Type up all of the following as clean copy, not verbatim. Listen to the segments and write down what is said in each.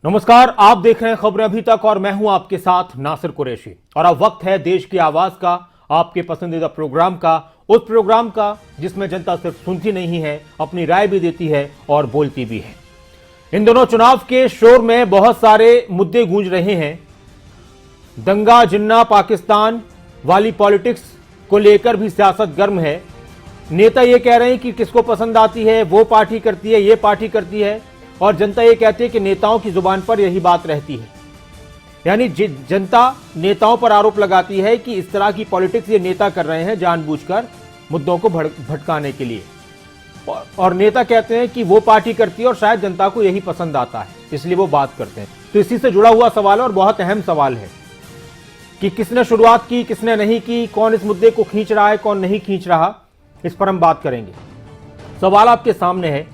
नमस्कार, आप देख रहे हैं खबरें अभी तक और मैं हूं आपके साथ नासिर कुरैशी। और अब वक्त है देश की आवाज का, आपके पसंदीदा प्रोग्राम का, उस प्रोग्राम का जिसमें जनता सिर्फ सुनती नहीं है, अपनी राय भी देती है और बोलती भी है। इन दोनों चुनाव के शोर में बहुत सारे मुद्दे गूंज रहे हैं। दंगा जिन्ना पाकिस्तान वाली पॉलिटिक्स को लेकर भी सियासत गर्म है। नेता ये कह रहे हैं कि किसको पसंद आती है वो पार्टी करती है, ये पार्टी करती है, और जनता ये कहती है कि नेताओं की जुबान पर यही बात रहती है। यानी जनता नेताओं पर आरोप लगाती है कि इस तरह की पॉलिटिक्स ये नेता कर रहे हैं जानबूझकर मुद्दों को भटकाने के लिए, और नेता कहते हैं कि वो पार्टी करती है और शायद जनता को यही पसंद आता है, इसलिए वो बात करते हैं। तो इसी से जुड़ा हुआ सवाल है और बहुत अहम सवाल है कि किसने शुरुआत की, किसने नहीं की, कौन इस मुद्दे को खींच रहा है, कौन नहीं खींच रहा, इस पर हम बात करेंगे। सवाल आपके सामने है,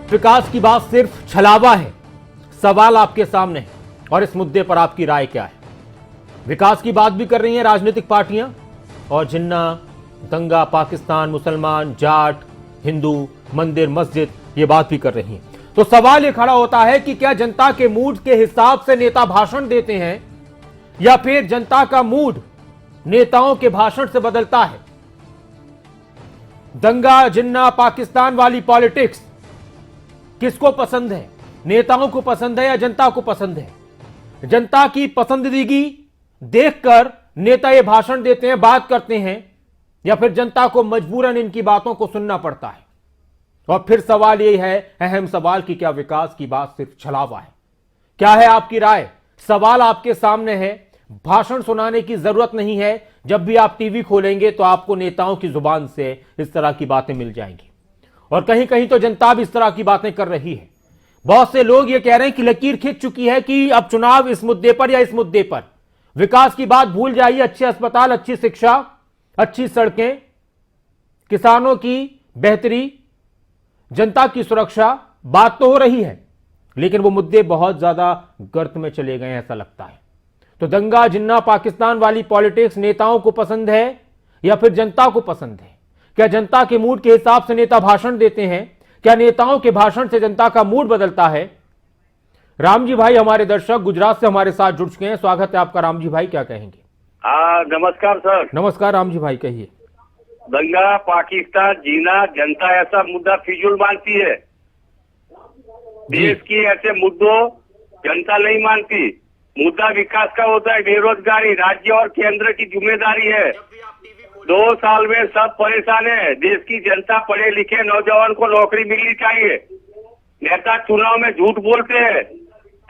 विकास की बात सिर्फ छलावा है? सवाल आपके सामने है और इस मुद्दे पर आपकी राय क्या है? विकास की बात भी कर रही हैं राजनीतिक पार्टियां, और जिन्ना, दंगा, पाकिस्तान, मुसलमान, जाट, हिंदू, मंदिर, मस्जिद, ये बात भी कर रही हैं। तो सवाल ये खड़ा होता है कि क्या जनता के मूड के हिसाब से नेता भाषण देते हैं या फिर जनता का मूड नेताओं के भाषण से बदलता है? दंगा जिन्ना पाकिस्तान वाली पॉलिटिक्स किसको पसंद है? नेताओं को पसंद है या जनता को पसंद है? जनता की पसंदीदगी देखकर नेता ये भाषण देते हैं, बात करते हैं, या फिर जनता को मजबूरन इनकी बातों को सुनना पड़ता है? और फिर सवाल यही है, अहम सवाल, कि क्या विकास की बात सिर्फ छलावा है? क्या है आपकी राय? सवाल आपके सामने है। भाषण सुनाने की जरूरत नहीं है। जब भी आप टीवी खोलेंगे तो आपको नेताओं की जुबान से इस तरह की बातें मिल जाएंगी, और कहीं कहीं तो जनता भी इस तरह की बातें कर रही है। बहुत से लोग ये कह रहे हैं कि लकीर खिंच चुकी है कि अब चुनाव इस मुद्दे पर या इस मुद्दे पर विकास की बात भूल जाइए। अच्छे अस्पताल, अच्छी शिक्षा, अच्छी सड़कें, किसानों की बेहतरी, जनता की सुरक्षा, बात तो हो रही है, लेकिन वो मुद्दे बहुत ज्यादा गर्त में चले गए, ऐसा लगता है। तो दंगा जिन्ना पाकिस्तान वाली पॉलिटिक्स नेताओं को पसंद है या फिर जनता को पसंद है? क्या जनता के मूड के हिसाब से नेता भाषण देते हैं? क्या नेताओं के भाषण से जनता का मूड बदलता है? राम जी भाई हमारे दर्शक गुजरात से हमारे साथ जुड़ चुके हैं। स्वागत है आपका राम जी भाई, क्या कहेंगे? नमस्कार सर। नमस्कार राम जी भाई, कहिए। दंगा पाकिस्तान जीना जनता ऐसा मुद्दा फिजूल मानती है। देश की ऐसे मुद्दों जनता नहीं मानती। मुद्दा विकास का होता है, बेरोजगारी राज्य और केंद्र की जिम्मेदारी है। 2 साल में सब परेशान है। देश की जनता, पढ़े लिखे नौजवान को नौकरी मिलनी चाहिए। नेता चुनाव में झूठ बोलते हैं।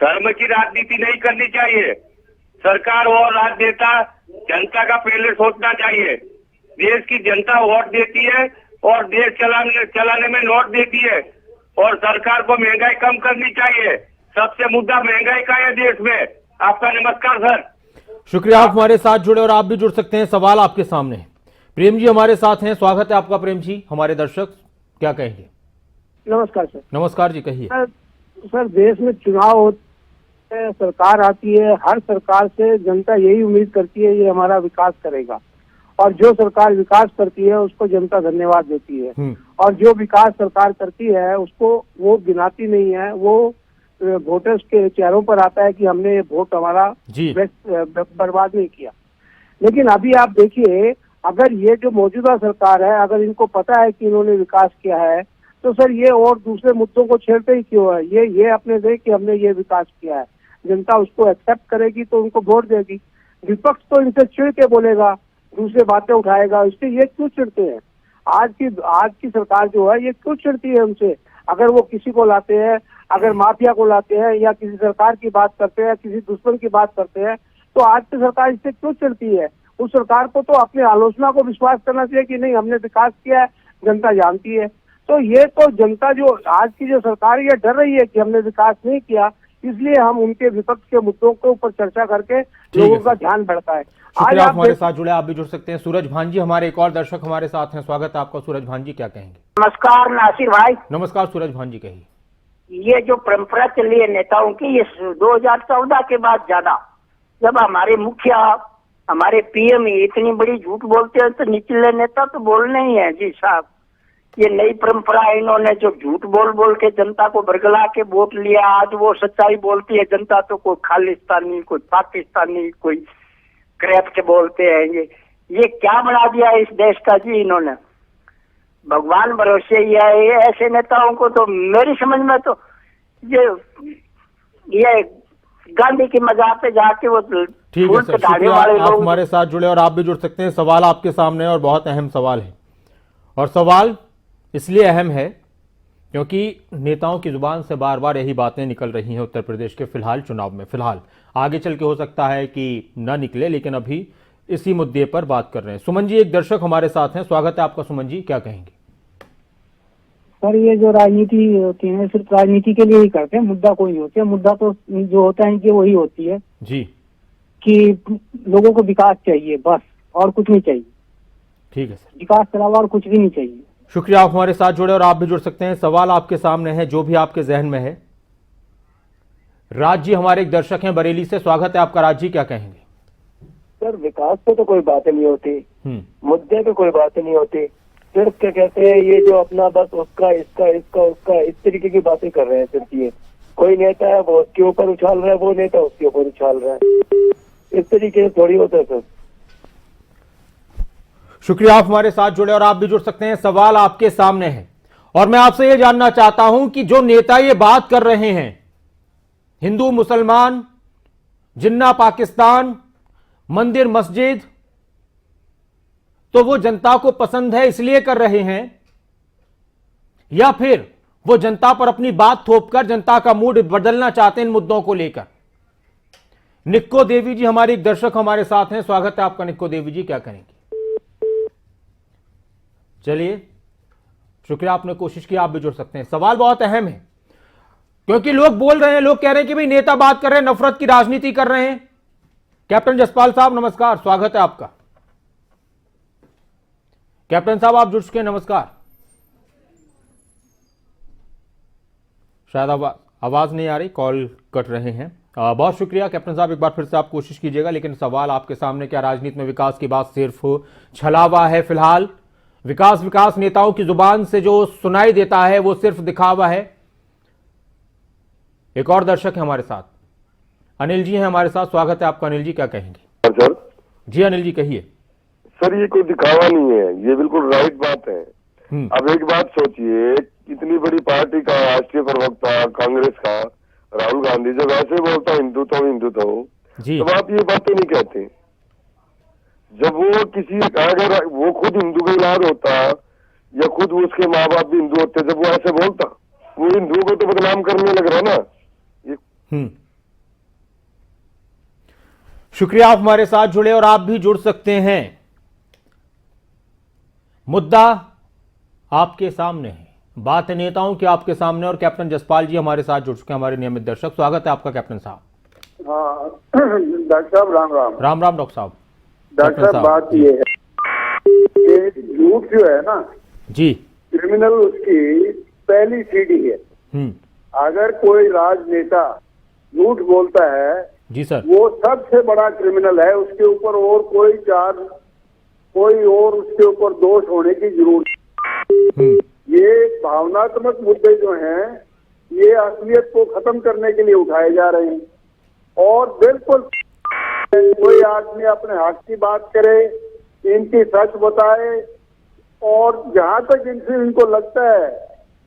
धर्म की राजनीति नहीं करनी चाहिए। सरकार और राजनेता जनता का पहले सोचना चाहिए। देश की जनता वोट देती है और देश चलाने में नोट देती है, और सरकार को महंगाई कम करनी चाहिए। सबसे मुद्दा महंगाई का है देश में। आपका नमस्कार सर। शुक्रिया, आप हमारे साथ जुड़े, और आप भी जुड़ सकते हैं। सवाल आपके सामने है। प्रेम जी हमारे साथ हैं, स्वागत है आपका। प्रेम जी, हमारे दर्शक क्या कहेंगे? नमस्कार सर। नमस्कार जी, कहिए। सर देश में चुनाव होते हैं, सरकार आती है, हर सरकार से जनता यही उम्मीद करती है ये हमारा विकास करेगा, और जो सरकार विकास करती है उसको जनता धन्यवाद देती है, और जो विकास सरकार करती है उसको वो गिनाती नहीं है। वो वोटर्स के चेहरों पर आता है कि हमने ये वोट हमारा बर्बाद नहीं किया। लेकिन अभी आप देखिए, अगर ये जो मौजूदा सरकार है, अगर इनको पता है कि इन्होंने विकास किया है, तो सर ये और दूसरे मुद्दों को छेड़ते ही क्यों है? ये अपने दे कि हमने ये विकास किया है, जनता उसको एक्सेप्ट करेगी तो उनको वोट देगी। विपक्ष तो इनसे चिढ़ के बोलेगा, दूसरे बातें उठाएगा, इससे ये क्यों चिढ़ते हैं? आज की सरकार जो है ये क्यों चिढ़ती है हमसे? अगर वो किसी को लाते हैं, अगर माफिया को लाते हैं या किसी सरकार की बात करते हैं, किसी दुश्मन की बात करते हैं, तो आज की सरकार इससे क्यों चिढ़ती है? उस सरकार को तो अपनी आलोचना को विश्वास करना चाहिए कि नहीं, हमने विकास किया है, जनता जानती है। तो ये तो जनता जो आज की जो सरकार है ये डर रही है कि हमने विकास नहीं किया, इसलिए हम उनके विपक्ष के मुद्दों के ऊपर चर्चा करके लोगों का ध्यान बढ़ता है। आज आप हमारे साथ जुड़े, आप भी जुड़ सकते हैं। सूरज भांजी हमारे एक और दर्शक हमारे साथ हैं, स्वागत है आपका। सूरज भांजी, क्या कहेंगे? नमस्कार नासिर भाई। नमस्कार सूरज भांजी, कहिए। ये जो परंपरा चली है नेताओं की, ये 2014 के बाद ज्यादा, जब हमारे मुखिया, हमारे पीएम ही इतनी बड़ी झूठ बोलते हैं, तो निचले नेता तो बोलने ही है जी साहब। ये नई परंपरा है, इन्होंने जो झूठ बोल बोल के जनता को बरगला के वोट लिया, आज वो सच्चाई बोलती है जनता, तो कोई खालिस्तानी, कोई पाकिस्तानी, कोई करप्ट बोलते हैं। ये क्या बना दिया है इस देश का जी इन्होंने। भगवान भरोसे ही है, ये ऐसे नेताओं को तो मेरी समझ में तो ये गांधी की मजाक पे जाके वो ठीक है सर, शुक्रिया आप हमारे साथ जुड़े और आप भी जुड़ सकते हैं। सवाल आपके सामने और बहुत अहम सवाल है, और सवाल इसलिए अहम है क्योंकि नेताओं की जुबान से बार बार यही बातें निकल रही हैं उत्तर प्रदेश के फिलहाल चुनाव में। फिलहाल आगे चल के हो सकता है कि न निकले, लेकिन अभी इसी मुद्दे पर बात कर रहे हैं। सुमन जी एक दर्शक हमारे साथ हैं, स्वागत है आपका। सुमन जी क्या कहेंगे? सर ये जो राजनीति होती है सिर्फ राजनीति के लिए ही करते हैं, मुद्दा कोई नहीं होता है। मुद्दा तो जो होता है कि वही होती है जी कि लोगों को विकास चाहिए, बस और कुछ नहीं चाहिए। ठीक है सर, विकास के अलावा और कुछ भी नहीं चाहिए। शुक्रिया आप हमारे साथ जुड़े और आप भी जुड़ सकते हैं। सवाल आपके सामने है, जो भी आपके जहन में है। राज जी हमारे एक दर्शक हैं बरेली से, स्वागत है आपका। राज जी क्या कहेंगे? सर विकास पे तो कोई बात नहीं होती, मुद्दे पे कोई बात नहीं होती, सिर्फ क्या कहते हैं ये जो अपना बस उसका इसका इसका उसका इस तरीके की बातें कर रहे हैं। सिर्फ ये कोई नेता है वो उसके ऊपर उछाल रहा है, वो नेता उसके ऊपर उछाल रहा है, इस तरीके से थोड़ी होता है सर। शुक्रिया आप हमारे साथ जुड़े और आप भी जुड़ सकते हैं। सवाल आपके सामने है और मैं आपसे यह जानना चाहता हूं कि जो नेता ये बात कर रहे हैं, हिंदू मुसलमान, जिन्ना पाकिस्तान, मंदिर मस्जिद, तो वो जनता को पसंद है इसलिए कर रहे हैं, या फिर वो जनता पर अपनी बात थोपकर जनता का मूड बदलना चाहते हैं इन मुद्दों को लेकर? निक्को देवी जी हमारी एक दर्शक हमारे साथ हैं, स्वागत है आपका। निक्को देवी जी क्या करेंगे? चलिए शुक्रिया, आपने कोशिश की, आप भी जुड़ सकते हैं। सवाल बहुत अहम है क्योंकि लोग बोल रहे हैं, लोग कह रहे हैं कि भाई नेता बात कर रहे हैं, नफरत की राजनीति कर रहे हैं। कैप्टन जसपाल साहब नमस्कार, स्वागत है आपका। कैप्टन साहब आप जुड़ चुके हैं, नमस्कार। शायद आवाज नहीं आ रही, कॉल कट रहे हैं। बहुत शुक्रिया कैप्टन साहब, एक बार फिर से आप कोशिश कीजिएगा। लेकिन सवाल आपके सामने, क्या राजनीति में विकास की बात सिर्फ छलावा है? फिलहाल विकास विकास नेताओं की जुबान से जो सुनाई देता है वो सिर्फ दिखावा है। एक और दर्शक है हमारे साथ, अनिल जी हैं हमारे साथ, स्वागत है आपका। अनिल जी क्या कहेंगे? सर जी अनिल जी कहिए। सर ये कोई दिखावा नहीं है, ये बिल्कुल राइट बात है। अब एक बात सोचिए, इतनी बड़ी पार्टी का राष्ट्रीय प्रवक्ता कांग्रेस का राहुल गांधी जब ऐसे बोलता है हिंदुत्व हिंदुत्व, तब आप ये बातें नहीं कहते। जब वो किसी, अगर वो खुद हिंदू का इलाज होता या खुद उसके माँ बाप भी हिंदू होते, जब वो ऐसे बोलता, वो हिंदुओं को तो बदनाम करने लग रहा है ना। शुक्रिया आप हमारे साथ जुड़े और आप भी जुड़ सकते हैं। मुद्दा आपके सामने है, बात है नेताओं की आपके सामने, और कैप्टन जसपाल जी हमारे साथ जुड़ चुके हैं, हमारे नियमित दर्शक। स्वागत है आपका कैप्टन साहब। हाँ डॉक्टर साहब राम राम। राम राम डॉक्टर साहब। डॉक्टर साहब बात ये है कि झूठ जो है ना जी, क्रिमिनल उसकी पहली सीढ़ी है। अगर कोई राजनेता झूठ बोलता है जी सर, वो सबसे बड़ा क्रिमिनल है, उसके ऊपर और कोई चार्ज, कोई और उसके ऊपर दोष होने की जरूरत। ये भावनात्मक मुद्दे जो हैं ये असलियत को खत्म करने के लिए उठाए जा रहे हैं, और बिल्कुल कोई आदमी अपने हक की बात करे, इनकी सच बताए, और जहां तक इनसे इनको लगता है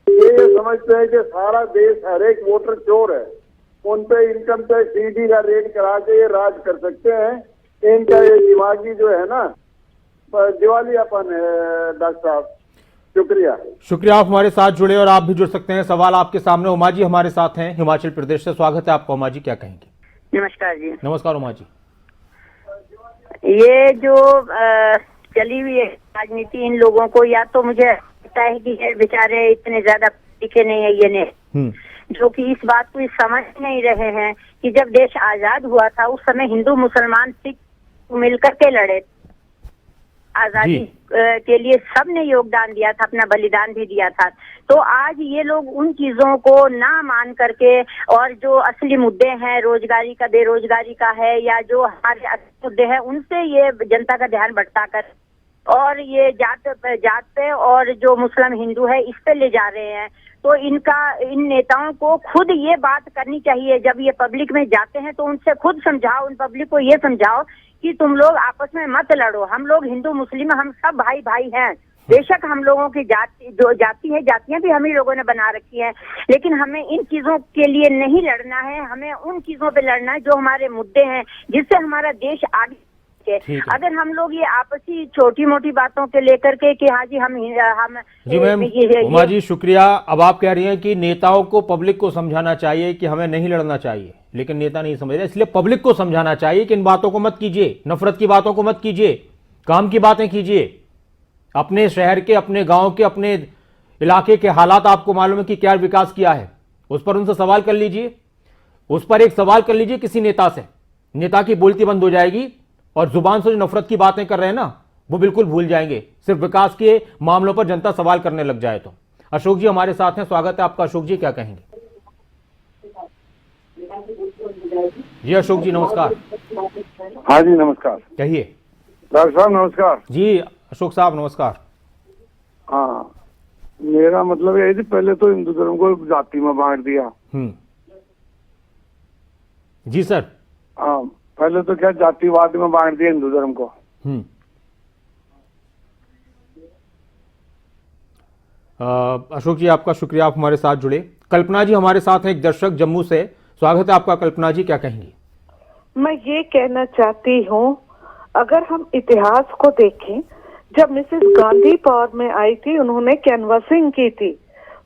ये समझते हैं कि सारा देश हर एक वोटर चोर है, उन पे इनकम टैक्स ईडी का रेड करा के ये राज कर सकते हैं। इनका ये दिमागी जो है ना दिवालियापन है। डॉक्टर साहब शुक्रिया। शुक्रिया आप हमारे साथ जुड़े और आप भी जुड़ सकते हैं। सवाल आपके सामने, उमा जी हमारे साथ हैं हिमाचल प्रदेश से, स्वागत है आपका। उमा जी क्या कहेंगे? नमस्कार जी। नमस्कार उमा जी। ये जो चली हुई है राजनीति, इन लोगों को या तो मुझे लगता है कि ये बेचारे इतने ज्यादा लिखे नहीं है ये ने, जो कि इस बात को समझ नहीं रहे हैं कि जब देश आजाद हुआ था उस समय हिंदू मुसलमान सिख मिलकर के लड़े। आजादी के लिए सबने योगदान दिया था, अपना बलिदान भी दिया था। तो आज ये लोग उन चीजों को ना मान करके और जो असली मुद्दे हैं, रोजगारी का, बेरोजगारी का है, या जो हमारे असली मुद्दे हैं, उनसे ये जनता का ध्यान भटकाकर और ये जात पे और जो मुस्लिम हिंदू है इस पे ले जा रहे हैं। तो इन नेताओं को खुद ये बात करनी चाहिए, जब ये पब्लिक में जाते हैं तो उनसे खुद समझाओ, उन पब्लिक को ये समझाओ कि तुम लोग आपस में मत लड़ो, हम लोग हिंदू मुस्लिम हम सब भाई भाई हैं। बेशक हम लोगों की जातियां भी हम ही लोगों ने बना रखी है, लेकिन हमें इन चीजों के लिए नहीं लड़ना है, हमें उन चीजों पे लड़ना है जो हमारे मुद्दे हैं, जिससे हमारा देश आगे। अगर हम लोग ये आपसी छोटी मोटी बातों के लेकर के कि हाँ जी हम जी मैम, उमा जी शुक्रिया। अब आप कह रही हैं कि नेताओं को पब्लिक को समझाना चाहिए कि हमें नहीं लड़ना चाहिए, लेकिन नेता नहीं समझ रहे, इसलिए पब्लिक को समझाना चाहिए कि इन बातों को मत कीजिए, नफरत की बातों को मत कीजिए, काम की बातें कीजिए। अपने शहर के, अपने गांव के, अपने इलाके के हालात आपको मालूम है कि क्या विकास किया है, उस पर उनसे सवाल कर लीजिए, उस पर एक सवाल कर लीजिए किसी नेता से, नेता की बोलती बंद हो जाएगी और जुबान से जो नफरत की बातें कर रहे हैं ना वो बिल्कुल भूल जाएंगे। सिर्फ विकास के मामलों पर जनता सवाल करने लग जाए तो। अशोक जी हमारे साथ हैं, स्वागत है आपका। अशोक जी क्या कहेंगे? जी अशोक जी नमस्कार। हाँ जी नमस्कार। कहिए। डॉक्टर साहब नमस्कार। जी अशोक साहब नमस्कार। हाँ, मेरा मतलब यही थी, पहले तो हिंदू धर्म को जाति में बांट दिया। जी सर। हाँ, पहले तो क्या जातिवाद में बांट दिया हिंदू धर्म को। अशोक जी आपका शुक्रिया, आप हमारे साथ जुड़े। कल्पना जी हमारे साथ हैं, एक दर्शक जम्मू से, स्वागत है आपका। कल्पना जी क्या कहेंगी? मैं ये कहना चाहती हूँ, अगर हम इतिहास को देखें, जब मिसेस गांधी पावर में आई थी उन्होंने कैनवसिंग की थी।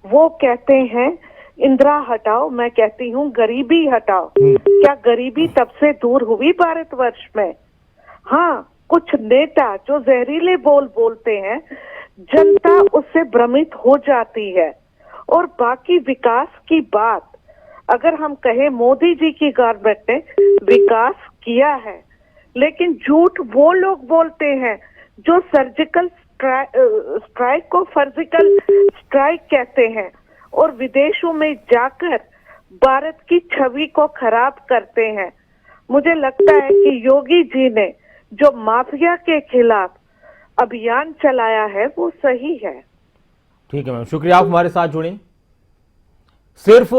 वो कहते हैं इंदिरा हटाओ, मैं कहती हूँ गरीबी हटाओ। क्या गरीबी तब से दूर हुई भारतवर्ष में? हाँ, कुछ नेता जो जहरीले बोल बोलते हैं, जनता उससे भ्रमित हो जाती है। और बाकी विकास की बात अगर हम कहें, मोदी जी की गवर्नमेंट ने विकास किया है, लेकिन झूठ वो लोग बोलते हैं जो सर्जिकल स्ट्राइक को फर्जिकल स्ट्राइक कहते हैं और विदेशों में जाकर भारत की छवि को खराब करते हैं। मुझे लगता है कि योगी जी ने जो माफिया के खिलाफ अभियान चलाया है वो सही है। ठीक है मैम, शुक्रिया, आप हमारे साथ जुड़े। सिर्फ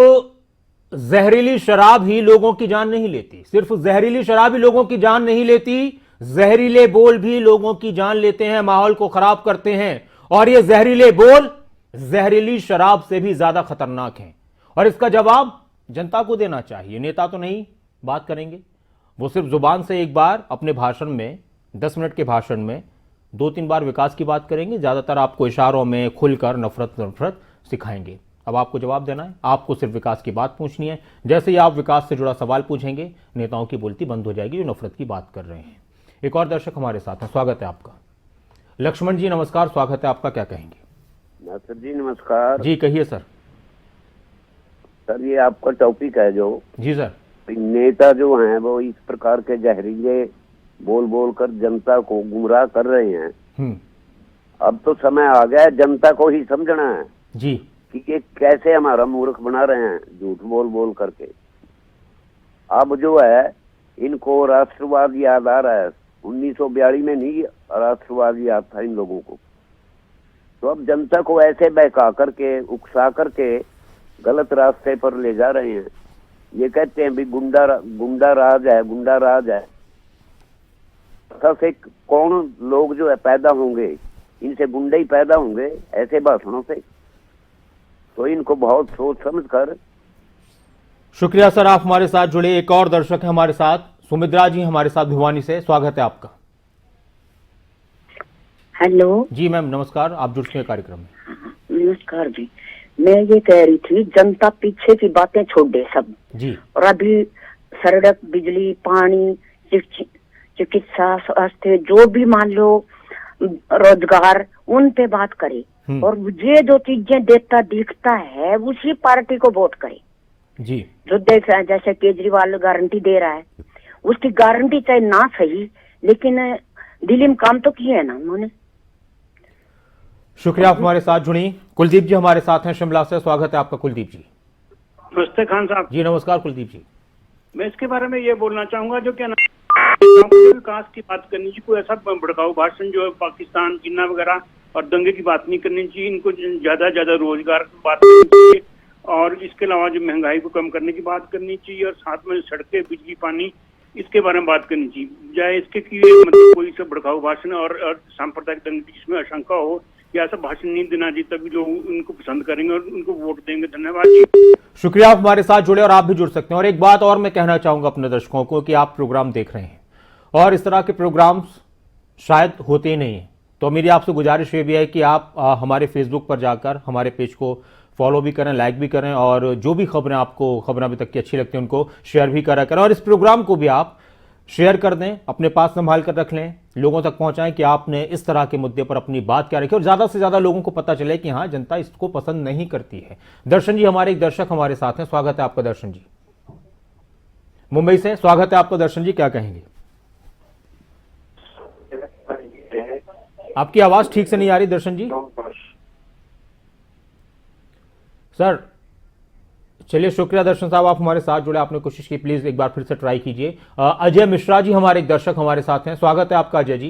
जहरीली शराब ही लोगों की जान नहीं लेती, सिर्फ जहरीली शराब ही लोगों की जान नहीं लेती, जहरीले बोल भी लोगों की जान लेते हैं, माहौल को खराब करते हैं। और ये जहरीले बोल जहरीली शराब से भी ज्यादा खतरनाक हैं और इसका जवाब जनता को देना चाहिए। नेता तो नहीं बात करेंगे, वो सिर्फ जुबान से एक बार अपने भाषण में, 10 मिनट के भाषण में 2-3 बार विकास की बात करेंगे, ज्यादातर आपको इशारों में खुलकर नफरत सिखाएंगे। अब आपको जवाब देना है, आपको सिर्फ विकास की बात पूछनी है। जैसे ही आप विकास से जुड़ा सवाल पूछेंगे, नेताओं की बोलती बंद हो जाएगी जो नफरत की बात कर रहे हैं। एक और दर्शक हमारे साथ हैं, स्वागत है आपका। लक्ष्मण जी नमस्कार, स्वागत है आपका, क्या कहेंगे? सर जी नमस्कार। जी कहिए सर। सर ये आपका टॉपिक है जो, जी सर, नेता जो हैं वो इस प्रकार के जहरीले बोल बोल कर जनता को गुमराह कर रहे हैं। अब तो समय आ गया है जनता को ही समझना है जी कि ये कैसे हमारा मूर्ख बना रहे हैं झूठ बोल बोल करके। अब जो है इनको राष्ट्रवाद याद आ रहा है, 1942 में नहीं राष्ट्रवाद याद था इन लोगों को। तो अब जनता को ऐसे बहका करके, उकसा करके गलत रास्ते पर ले जा रहे हैं। ये कहते हैं भी गुंडा राज है, गुंडा राज है। से कौन लोग जो है पैदा होंगे, इनसे गुंडे ही पैदा होंगे ऐसे भाषणों से। तो इनको बहुत सोच समझ कर। शुक्रिया सर, आप हमारे साथ जुड़े। एक और दर्शक है हमारे साथ, सुमित्रा जी हमारे साथ भिवानी से, स्वागत है आपका। हेलो जी मैम नमस्कार, आप जुड़ चुके कार्यक्रम में। नमस्कार जी, मैं ये कह रही थी जनता पीछे की बातें छोड़ दे सब जी, और अभी सड़क, बिजली, पानी, चिकित्सा, स्वास्थ्य, जो भी मान लो, रोजगार, उन पे बात करे और मुझे जो चीजें देता दिखता है उसी पार्टी को वोट करे जी। जो देख रहा है, जैसे केजरीवाल गारंटी दे रहा है, उसकी गारंटी चाहे ना सही, लेकिन दिल्ली में काम तो किए है ना उन्होंने। शुक्रिया आप हमारे साथ जुड़ी। कुलदीप जी हमारे साथ हैं शिमला से, स्वागत है आपका कुलदीप जी। नमस्ते खान साहब जी नमस्कार कुलदीप जी। मैं इसके बारे में ये बोलना चाहूंगा जो क्या विकास की बात करनी चाहिए, कोई ऐसा भड़काऊ भाषण जो है पाकिस्तान चीना वगैरह और दंगे की बात नहीं करनी चाहिए। इनको ज्यादा रोजगार की बात करनी चाहिए और इसके अलावा जो महंगाई को कम करने की बात करनी चाहिए और साथ में सड़कें बिजली पानी इसके बारे में बात करनी चाहिए, बजाय इसके कि मतलब कोई सा भड़काऊ भाषण और सांप्रदायिक दंगे जिसमें आशंका हो या ऐसा भाषण नहीं देना चाहिए, तभी लोग उनको पसंद करेंगे और उनको वोट देंगे। धन्यवाद जी। शुक्रिया आप हमारे साथ जुड़े और आप भी जुड़ सकते हैं। और एक बात और मैं कहना चाहूंगा अपने दर्शकों को कि आप प्रोग्राम देख रहे हैं और इस तरह के प्रोग्राम्स शायद होते ही नहीं है, तो मेरी आपसे गुजारिश ये भी है कि आप हमारे फेसबुक पर जाकर हमारे पेज को फॉलो भी करें, लाइक भी करें और जो भी खबरें आपको खबरें अभी तक की अच्छी लगती हैं उनको शेयर भी करा करें और इस प्रोग्राम को भी आप शेयर कर दें, अपने पास संभाल कर रख लें, लोगों तक पहुंचाएं कि आपने इस तरह के मुद्दे पर अपनी बात क्या रखी और ज्यादा से ज्यादा लोगों को पता चले कि हाँ जनता इसको पसंद नहीं करती है। दर्शन जी हमारे एक दर्शक हमारे साथ हैं, स्वागत है आपका दर्शन जी मुंबई से। स्वागत है आपका दर्शन जी, क्या कहेंगे? आपकी आवाज ठीक से नहीं आ रही दर्शन जी। सर चलिए शुक्रिया दर्शन साहब आप हमारे साथ जुड़े, आपने कोशिश की, प्लीज एक बार फिर से ट्राई कीजिए। अजय मिश्रा जी हमारे एक दर्शक हमारे साथ हैं, स्वागत है आपका अजय जी।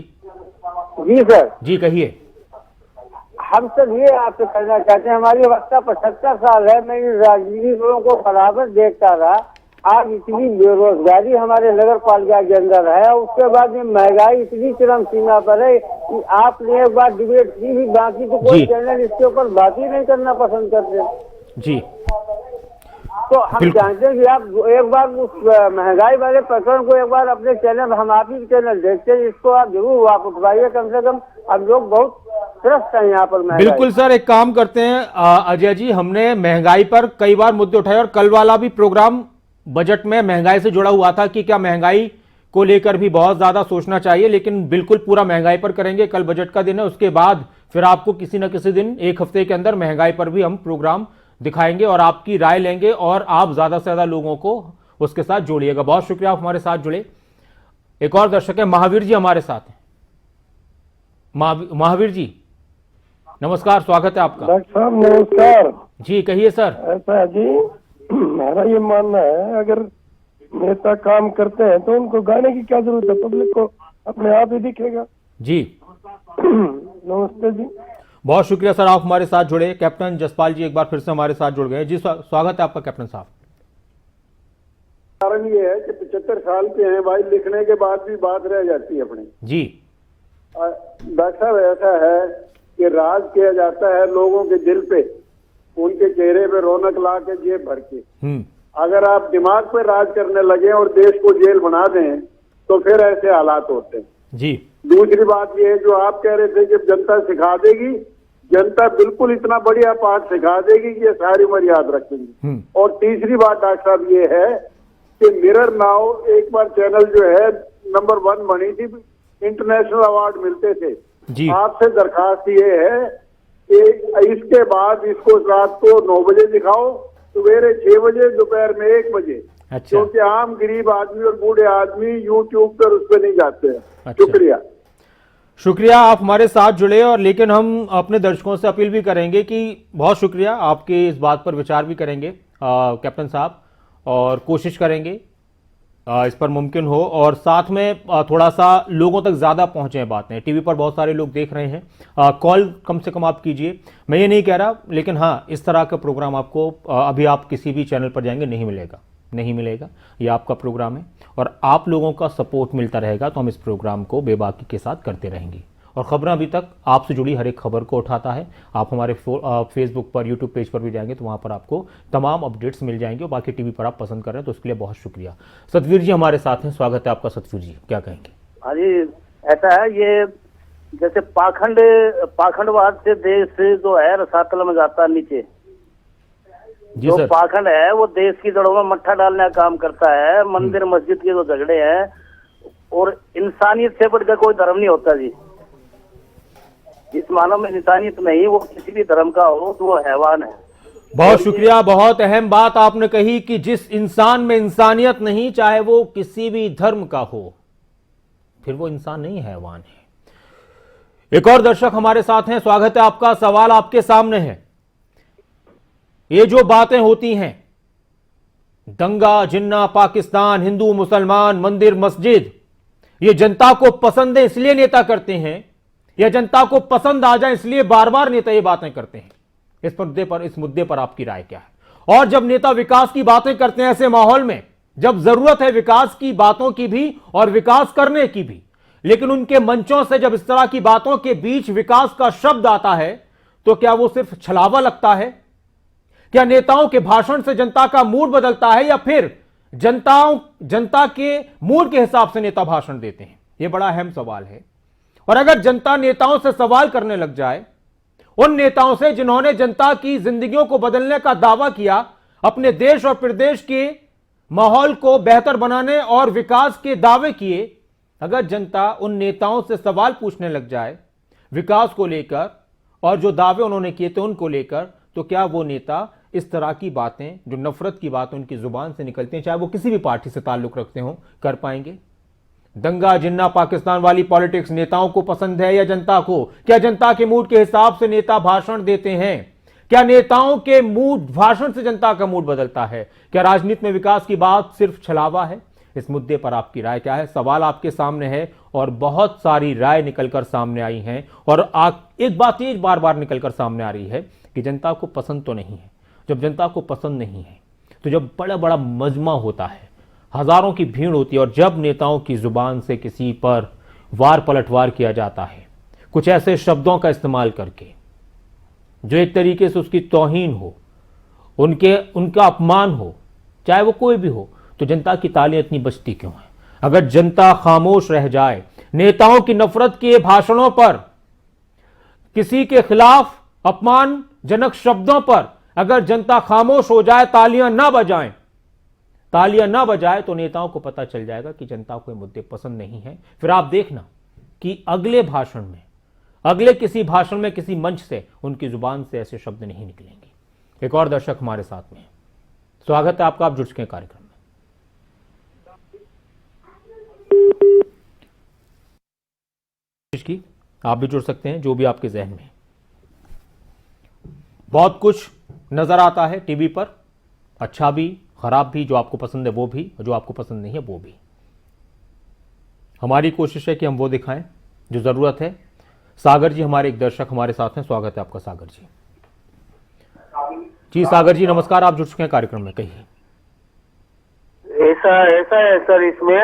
जी सर। जी कहिए। हम सब ये आपसे कहना चाहते हैं, हमारी अवस्था 75 साल है, मैं इन राजनीतिकों को बराबर देखता रहा। आज इतनी बेरोजगारी हमारे नगर पालिका के अंदर है, उसके बाद में महंगाई इतनी चरम सीमा पर है कि आपने एक बार डिबेट की भी, बाकी तो कोई चैनल इसके ऊपर बात ही नहीं करना पसंद करते जी। तो हम जानते हैं कि आप एक बार उस महंगाई वाले प्रकरण को एक बार अपने चैनल, हम आप ही चैनल देखते हैं, इसको आप जरूर आप उठवाइए, कम से कम अब लोग बहुत त्रस्त हैं यहाँ पर। बिल्कुल सर, एक काम करते हैं अजय जी, हमने महंगाई पर कई बार मुद्दे उठाए और कल वाला भी प्रोग्राम बजट में महंगाई से जुड़ा हुआ था कि क्या महंगाई को लेकर भी बहुत ज्यादा सोचना चाहिए, लेकिन बिल्कुल पूरा महंगाई पर करेंगे। कल बजट का दिन है, उसके बाद फिर आपको किसी न किसी दिन एक हफ्ते के अंदर महंगाई पर भी हम प्रोग्राम दिखाएंगे और आपकी राय लेंगे और आप ज्यादा से ज्यादा लोगों को उसके साथ जोड़िएगा। बहुत शुक्रिया आप हमारे साथ जुड़े। एक और दर्शक है महावीर जी हमारे साथ हैं। महावीर जी नमस्कार, स्वागत है आपका। डॉक्टर साहब नमस्कार जी कहिए सर। ऐसा जी मेरा ये मानना है, अगर नेता काम करते हैं तो उनको गाने की क्या जरूरत है, पब्लिक को अपने आप ही दिखेगा जी। नमस्ते जी। बहुत शुक्रिया सर आप हमारे साथ जुड़े। कैप्टन जसपाल जी एक बार फिर से हमारे साथ जुड़ गए जी, स्वागत है आपका कैप्टन साहब। कारण ये है कि 75 साल के हैं भाई, लिखने के बाद भी बात रह जाती है अपनी जी। डॉक्टर साहब ऐसा है कि राज किया जाता है लोगों के दिल पे, उनके चेहरे पे रौनक ला के जेब भर के। अगर आप दिमाग पे राज करने लगे और देश को जेल बना दें तो फिर ऐसे हालात होते हैं जी। दूसरी बात ये है जो आप कह रहे थे कि जनता सिखा देगी, जनता बिल्कुल इतना बढ़िया पाठ सिखा देगी कि ये सारी उम्र याद रखेंगे। और तीसरी बात डॉक्टर साहब ये है कि मिरर नाउ एक बार चैनल जो है नंबर 1 बनी थी, इंटरनेशनल अवार्ड मिलते थे जी। आपसे दरखास्त ये है कि इसके बाद इसको रात को 9 बजे दिखाओ, सवेरे 6 बजे, दोपहर में 1 बजे। अच्छा। क्योंकि आम गरीब आदमी और बूढ़े आदमी यूट्यूब पर उस पर नहीं जाते हैं। अच्छा। शुक्रिया। शुक्रिया आप हमारे साथ जुड़े। और लेकिन हम अपने दर्शकों से अपील भी करेंगे कि बहुत शुक्रिया, आपके इस बात पर विचार भी करेंगे कैप्टन साहब और कोशिश करेंगे इस पर मुमकिन हो और साथ में थोड़ा सा लोगों तक ज़्यादा पहुँचें बातें। टीवी पर बहुत सारे लोग देख रहे हैं, कॉल कम से कम आप कीजिए। मैं ये नहीं कह रहा, लेकिन हाँ इस तरह का प्रोग्राम आपको अभी आप किसी भी चैनल पर जाएंगे नहीं मिलेगा, नहीं मिलेगा। ये आपका प्रोग्राम है और आप लोगों का सपोर्ट मिलता रहेगा तो हम इस प्रोग्राम को बेबाकी के साथ करते रहेंगे। और खबरें अभी तक आपसे जुड़ी हर एक खबर को उठाता है। आप हमारे फेसबुक पर, यूट्यूब पेज पर भी जाएंगे तो वहाँ पर आपको तमाम अपडेट्स मिल जाएंगे और बाकी टीवी पर आप पसंद कर रहे हैं तो उसके लिए बहुत शुक्रिया। सतवीर जी हमारे साथ हैं, स्वागत है आपका। सतवीर जी क्या कहेंगे? हाँ जी, ऐसा है ये जैसे पाखंडवाद से देश जो है रसातल में जाता है नीचे। जो पाखंड है वो देश की जड़ों में मट्ठा डालने का काम करता है। मंदिर मस्जिद के जो झगड़े हैं, और इंसानियत से बढ़कर कोई धर्म नहीं होता जी। जिस मानव में इंसानियत नहीं, वो किसी भी धर्म का हो तो वो हैवान है। बहुत शुक्रिया, बहुत अहम बात आपने कही कि जिस इंसान में इंसानियत नहीं, चाहे वो किसी भी धर्म का हो, फिर वो इंसान नहीं, हैवान है। एक और दर्शक हमारे साथ हैं, स्वागत है आपका। सवाल आपके सामने है। ये जो बातें होती हैं, दंगा, जिन्ना, पाकिस्तान, हिंदू मुसलमान, मंदिर मस्जिद, ये जनता को पसंद है इसलिए नेता करते हैं या जनता को पसंद आ जाए इसलिए बार बार नेता ये बातें करते हैं? इस मुद्दे पर आपकी राय क्या है? और जब नेता विकास की बातें करते हैं ऐसे माहौल में, जब जरूरत है विकास की बातों की भी और विकास करने की भी, लेकिन उनके मंचों से जब इस तरह की बातों के बीच विकास का शब्द आता है तो क्या वो सिर्फ छलावा लगता है? क्या नेताओं के भाषण से जनता का मूड बदलता है या फिर जनता के मूड के हिसाब से नेता भाषण देते हैं? यह बड़ा अहम सवाल है। और अगर जनता नेताओं से सवाल करने लग जाए, उन नेताओं से जिन्होंने जनता की जिंदगियों को बदलने का दावा किया, अपने देश और प्रदेश के माहौल को बेहतर बनाने और विकास के दावे किए, अगर जनता उन नेताओं से सवाल पूछने लग जाए विकास को लेकर और जो दावे उन्होंने किए थे उनको लेकर, तो क्या वो नेता इस तरह की बातें, जो नफरत की बातें उनकी जुबान से निकलती हैं, चाहे वो किसी भी पार्टी से ताल्लुक रखते हो, कर पाएंगे? दंगा, जिन्ना, पाकिस्तान वाली पॉलिटिक्स नेताओं को पसंद है या जनता को? क्या जनता के मूड के हिसाब से नेता भाषण देते हैं? क्या नेताओं के मूड, भाषण से जनता का मूड बदलता है? क्या राजनीति में विकास की बात सिर्फ छलावा है? इस मुद्दे पर आपकी राय क्या है? सवाल आपके सामने है और बहुत सारी राय निकलकर सामने आई हैं। और एक बात ये बार बार निकलकर सामने आ रही है कि जनता को पसंद तो नहीं है। जब जनता को पसंद नहीं है तो जब बड़ा बड़ा मजमा होता है, हजारों की भीड़ होती है, और जब नेताओं की जुबान से किसी पर वार पलटवार किया जाता है, कुछ ऐसे शब्दों का इस्तेमाल करके जो एक तरीके से उसकी तौहीन हो, उनका अपमान हो, चाहे वो कोई भी हो, तो जनता की तालियां इतनी बजती क्यों है? अगर जनता खामोश रह जाए, नेताओं की नफरत के भाषणों पर, किसी के खिलाफ अपमानजनक शब्दों पर अगर जनता खामोश हो जाए, तालियां ना बजाए, तो नेताओं को पता चल जाएगा कि जनता को ये मुद्दे पसंद नहीं है। फिर आप देखना कि अगले किसी भाषण में, किसी मंच से उनकी जुबान से ऐसे शब्द नहीं निकलेंगे। एक और दर्शक हमारे साथ में है, स्वागत है आपका, आप जुड़ चुके हैं कार्यक्रम में। आप भी जुड़ सकते हैं, जो भी आपके जहन में। बहुत कुछ नजर आता है टीवी पर, अच्छा भी, खराब भी, जो आपको पसंद है वो भी, और जो आपको पसंद नहीं है वो भी। हमारी कोशिश है कि हम वो दिखाएं जो जरूरत है। सागर जी हमारे एक दर्शक हमारे साथ हैं, स्वागत है आपका सागर जी। जी सागर जी नमस्कार, आप जुड़ चुके हैं कार्यक्रम में, कहिए। ऐसा है सर इसमें।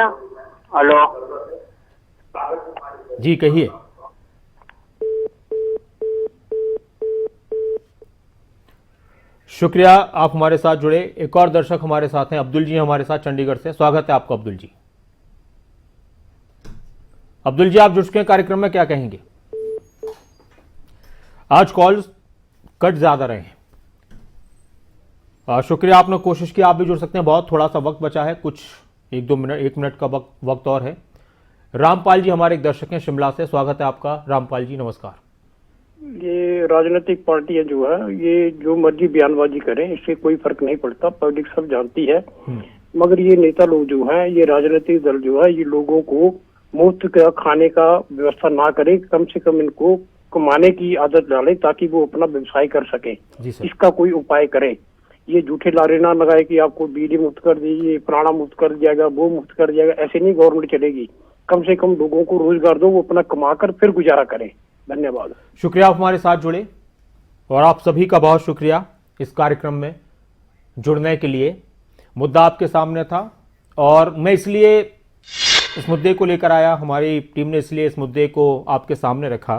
हेलो जी कहिए। शुक्रिया, आप हमारे साथ जुड़े। एक और दर्शक हमारे साथ हैं, अब्दुल जी हमारे साथ चंडीगढ़ से, स्वागत है आपका अब्दुल जी। अब्दुल जी आप जुड़ चुके हैं कार्यक्रम में, क्या कहेंगे? आज कॉल्स कट ज्यादा रहे हैं। शुक्रिया, आपने कोशिश की, आप भी जुड़ सकते हैं। बहुत थोड़ा सा वक्त बचा है, कुछ 1 मिनट का वक्त और है। रामपाल जी हमारे एक दर्शक हैं शिमला से, स्वागत है आपका रामपाल जी, नमस्कार। ये राजनीतिक पार्टियां जो है, ये जो मर्जी बयानबाजी करें, इससे कोई फर्क नहीं पड़ता, पब्लिक सब जानती है। मगर ये नेता लोग जो हैं, ये राजनीतिक दल जो है, ये लोगों को मुफ्त का खाने का व्यवस्था ना करे, कम से कम इनको कमाने की आदत डाले ताकि वो अपना व्यवसाय कर सके। इसका कोई उपाय करें। ये झूठे लारे ना लगाए कि आपको बिजली मुफ्त कर दी, ये पुराना मुफ्त कर दिया जाएगा, वो मुफ्त कर दिया जाएगा, ऐसे नहीं गवर्नमेंट चलेगी। कम से कम लोगों को रोजगार दो, वो अपना कमा कर फिर गुजारा करें। धन्यवाद। शुक्रिया, आप हमारे साथ जुड़े, और आप सभी का बहुत शुक्रिया इस कार्यक्रम में जुड़ने के लिए। मुद्दा आपके सामने था और मैं इसलिए इस मुद्दे को लेकर आया, हमारी टीम ने इसलिए इस मुद्दे को आपके सामने रखा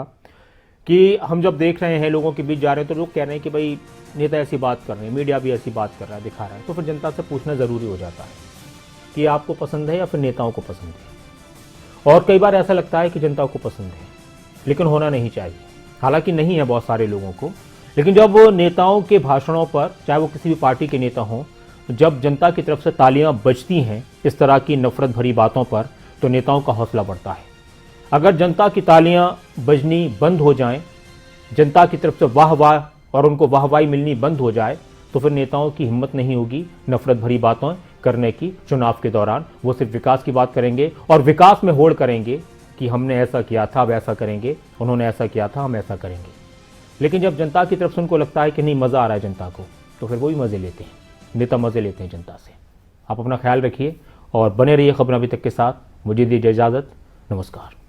कि हम जब देख रहे हैं, लोगों के बीच जा रहे हैं, तो लोग कह रहे हैं कि भाई नेता ऐसी बात कर रहे हैं, मीडिया भी ऐसी बात कर रहा है, दिखा रहा है, तो फिर जनता से पूछना ज़रूरी हो जाता है कि आपको पसंद है या फिर नेताओं को पसंद है। और कई बार ऐसा लगता है कि जनता को पसंद है, लेकिन होना नहीं चाहिए। हालांकि नहीं है बहुत सारे लोगों को, लेकिन जब वो नेताओं के भाषणों पर, चाहे वो किसी भी पार्टी के नेता हों, जब जनता की तरफ से तालियां बजती हैं इस तरह की नफरत भरी बातों पर, तो नेताओं का हौसला बढ़ता है। अगर जनता की तालियां बजनी बंद हो जाएं, जनता की तरफ से वाह वाह और उनको वाहवाही मिलनी बंद हो जाए, तो फिर नेताओं की हिम्मत नहीं होगी नफरत भरी बातें करने की। चुनाव के दौरान वो सिर्फ विकास की बात करेंगे और विकास में होड़ करेंगे कि हमने ऐसा किया था, अब ऐसा करेंगे, उन्होंने ऐसा किया था, हम ऐसा करेंगे। लेकिन जब जनता की तरफ से उनको लगता है कि नहीं मज़ा आ रहा है जनता को, तो फिर वो भी मज़े लेते हैं, नेता मज़े लेते हैं जनता से। आप अपना ख्याल रखिए और बने रहिए खबर अभी तक के साथ। मुझे दीजिए इजाज़त, नमस्कार।